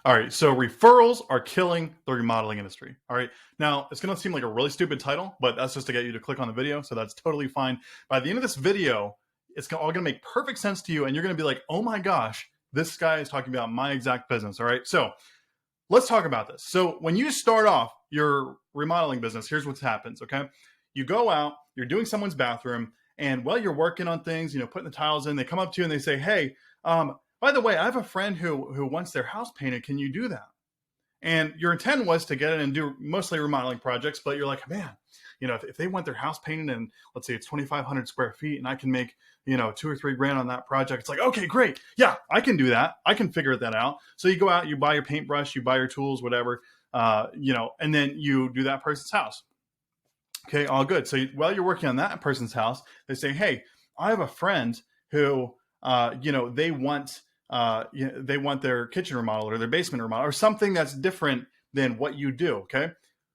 All right, so referrals are killing the remodeling industry. All right, now it's going to seem like a really stupid title, but that's just to get you to click on the video, so that's totally fine. By the end of this video, it's all going to make perfect sense to you, and you're going to be like, oh my gosh, this guy is talking about my exact business. All right, so let's talk about this. So when you start off your remodeling business, here's what happens, okay? You go out, you're doing someone's bathroom, and while you're working on things, putting the tiles in, they come up to you and they say, hey, by the way, I have a friend who wants their house painted. Can you do that? And your intent was to get in and do mostly remodeling projects, but you're like, man, if they want their house painted and let's say it's 2,500 square feet and I can make, 2 or 3 grand on that project. It's like, okay, great. Yeah, I can do that. I can figure that out. So you go out, you buy your paintbrush, you buy your tools, whatever, and then you do that person's house. Okay, all good. So while you're working on that person's house, they say, hey, I have a friend who, they want their kitchen remodeled or their basement remodeled or something that's different than what you do. Okay.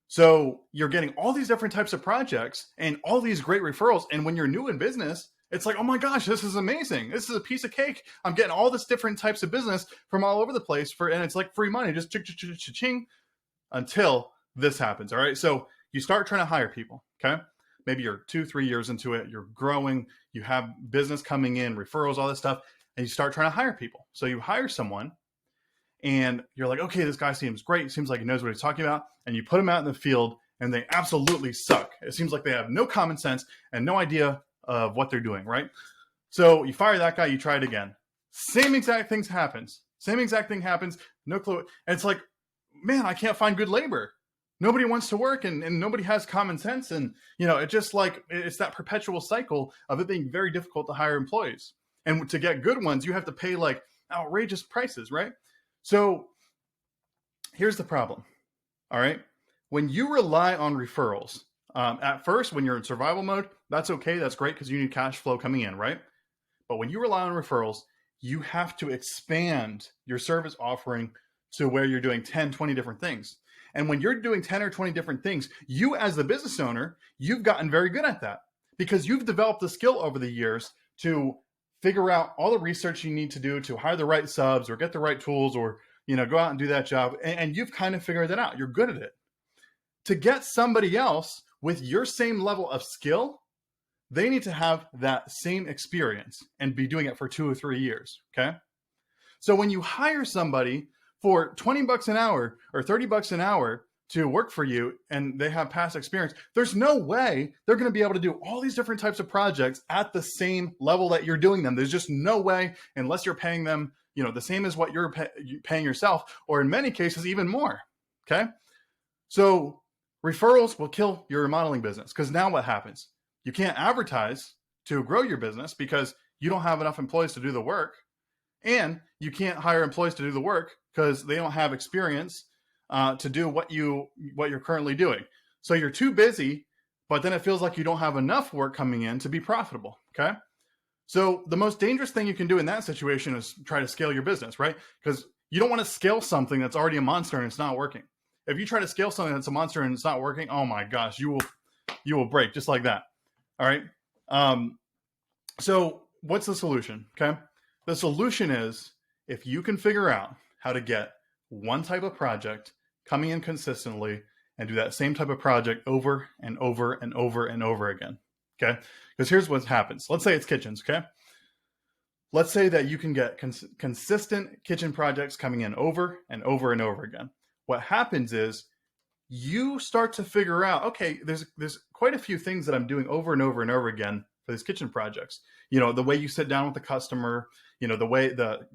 So you're getting all these different types of projects and all these great referrals. And when you're new in business, it's like, oh my gosh, this is amazing. This is a piece of cake. I'm getting all this different types of business from all over the place and it's like free money, just ching until this happens. All right. So you start trying to hire people. Okay. Maybe you're 2-3 years into it. You're growing. You have business coming in, referrals, all this stuff. And you start trying to hire people. So you hire someone and you're like, okay, this guy seems great. Seems like he knows what he's talking about. And you put him out in the field and they absolutely suck. It seems like they have no common sense and no idea of what they're doing, right? So you fire that guy, you try it again. Same exact thing happens. No clue. And it's like, man, I can't find good labor. Nobody wants to work and nobody has common sense. And, it's just like, it's that perpetual cycle of it being very difficult to hire employees. And to get good ones, you have to pay like outrageous prices, right? So here's the problem. All right. When you rely on referrals, at first, when you're in survival mode, that's okay. That's great because you need cash flow coming in, right? But when you rely on referrals, you have to expand your service offering to where you're doing 10, 20 different things. And when you're doing 10 or 20 different things, you as the business owner, you've gotten very good at that because you've developed the skill over the years to figure out all the research you need to do to hire the right subs or get the right tools or, go out and do that job. And you've kind of figured that out. You're good at it. To get somebody else with your same level of skill, they need to have that same experience and be doing it for 2 or 3 years. Okay. So when you hire somebody for $20 an hour or $30 an hour to work for you and they have past experience, there's no way they're going to be able to do all these different types of projects at the same level that you're doing them. There's just no way unless you're paying them, the same as what you're paying yourself, or in many cases, even more. Okay. So referrals will kill your remodeling business because now what happens? You can't advertise to grow your business because you don't have enough employees to do the work. And you can't hire employees to do the work because they don't have experience to do what you're currently doing. So you're too busy, but then it feels like you don't have enough work coming in to be profitable. Okay. So the most dangerous thing you can do in that situation is try to scale your business, right? Because you don't want to scale something that's already a monster and it's not working. If you try to scale something that's a monster and it's not working, oh my gosh, you will break just like that. All right. So what's the solution? Okay. The solution is if you can figure out how to get one type of project coming in consistently and do that same type of project over and over and over and over again. Okay. Because here's what happens. Let's say it's kitchens. Okay. Let's say that you can get consistent kitchen projects coming in over and over and over again. What happens is you start to figure out, okay, there's quite a few things that I'm doing over and over and over again for these kitchen projects. The way you sit down with the customer, the way the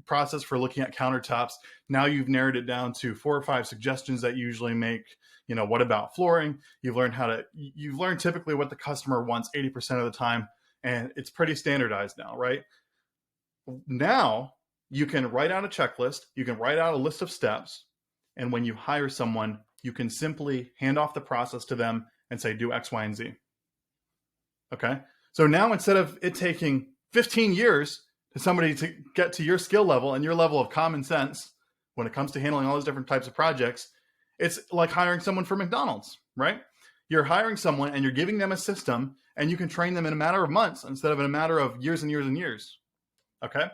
process for looking at countertops. Now you've narrowed it down to 4 or 5 suggestions that you usually make. What about flooring? You've learned typically what the customer wants 80% of the time. And it's pretty standardized now, right? Now you can write out a checklist. You can write out a list of steps. And when you hire someone, you can simply hand off the process to them and say, do X, Y, and Z. Okay. So now instead of it taking 15 years to somebody to get to your skill level and your level of common sense when it comes to handling all those different types of projects, it's like hiring someone for McDonald's, right? You're hiring someone and you're giving them a system and you can train them in a matter of months instead of in a matter of years and years and years. Okay.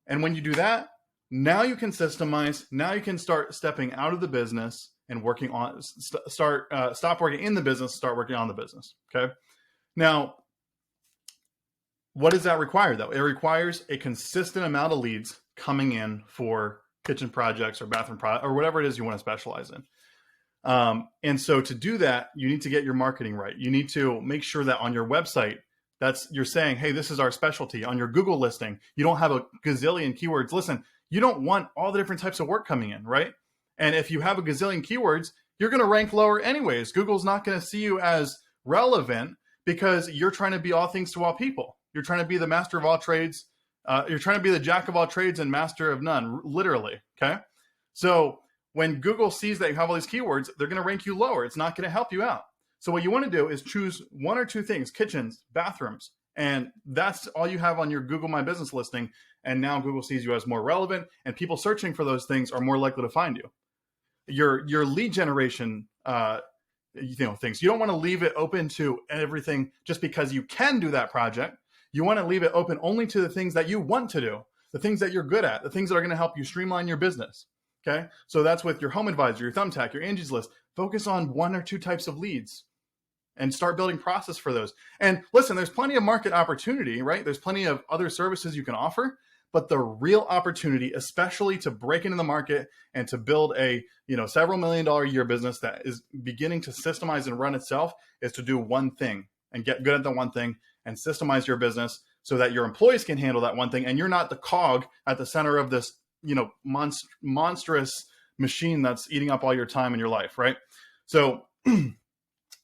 And when you do that, Now you can systemize. Now you can start stepping out of the business and working on, stop working in the business, start working on the business. Okay. Now, what does that require though? It requires a consistent amount of leads coming in for kitchen projects or bathroom projects or whatever it is you want to specialize in. And so to do that, you need to get your marketing right. You need to make sure that on your website, you're saying, hey, this is our specialty. On your Google listing, you don't have a gazillion keywords. Listen, you don't want all the different types of work coming in, right? And if you have a gazillion keywords, you're going to rank lower anyways. Google's not going to see you as relevant because you're trying to be all things to all people. You're trying to be the master of all trades. You're trying to be the jack of all trades and master of none, literally. Okay. So when Google sees that you have all these keywords, they're going to rank you lower. It's not going to help you out. So what you want to do is choose one or two things: kitchens, bathrooms, and that's all you have on your Google My Business listing. And now Google sees you as more relevant, and people searching for those things are more likely to find you. Your lead generation, things. You don't want to leave it open to everything just because you can do that project. You want to leave it open only to the things that you want to do, the things that you're good at, the things that are going to help you streamline your business. Okay. So that's with your Home Advisor, your Thumbtack, your Angie's List. Focus on one or two types of leads and start building process for those. And listen, there's plenty of market opportunity, right? There's plenty of other services you can offer, but the real opportunity, especially to break into the market and to build a, several $1 million a year business that is beginning to systemize and run itself, is to do one thing and get good at the one thing and systemize your business so that your employees can handle that one thing. And you're not the cog at the center of this, monstrous machine that's eating up all your time in your life. Right. So,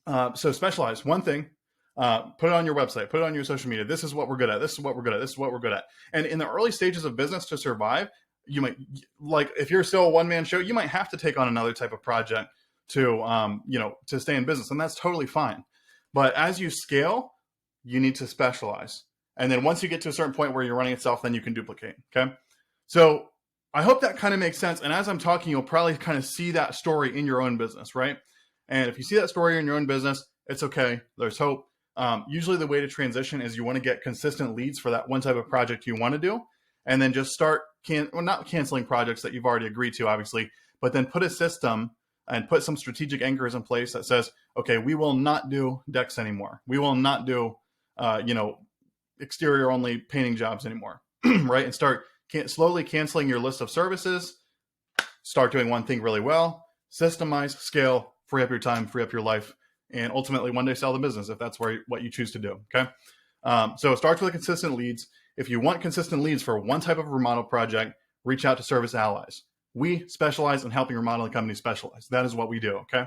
so specialize one thing, put it on your website, put it on your social media. This is what we're good at. This is what we're good at. This is what we're good at. And in the early stages of business, to survive, you might, like, if you're still a one-man show, you might have to take on another type of project to, to stay in business. And that's totally fine. But as you scale, you need to specialize. And then once you get to a certain point where you're running itself, then you can duplicate. Okay. So I hope that kind of makes sense. And as I'm talking, you'll probably kind of see that story in your own business, right? And if you see that story in your own business, it's okay. There's hope. Usually the way to transition is you want to get consistent leads for that one type of project you want to do. And then just start, not canceling projects that you've already agreed to, obviously, but then put a system and put some strategic anchors in place that says, okay, we will not do decks anymore. We will not do, exterior only painting jobs anymore, right? And start slowly canceling your list of services, start doing one thing really well, systemize, scale, free up your time, free up your life, and ultimately one day sell the business if that's what you choose to do. Okay. So it starts with consistent leads. If you want consistent leads for one type of remodel project, reach out to Service Allies. We specialize in helping remodeling companies specialize. That is what we do. Okay.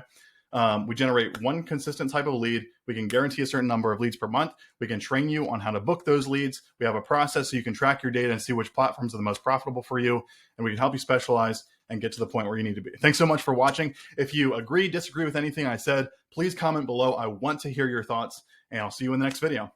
We generate one consistent type of lead. We can guarantee a certain number of leads per month. We can train you on how to book those leads. We have a process so you can track your data and see which platforms are the most profitable for you. And we can help you specialize and get to the point where you need to be. Thanks so much for watching. If you agree, disagree with anything I said, please comment below. I want to hear your thoughts, and I'll see you in the next video.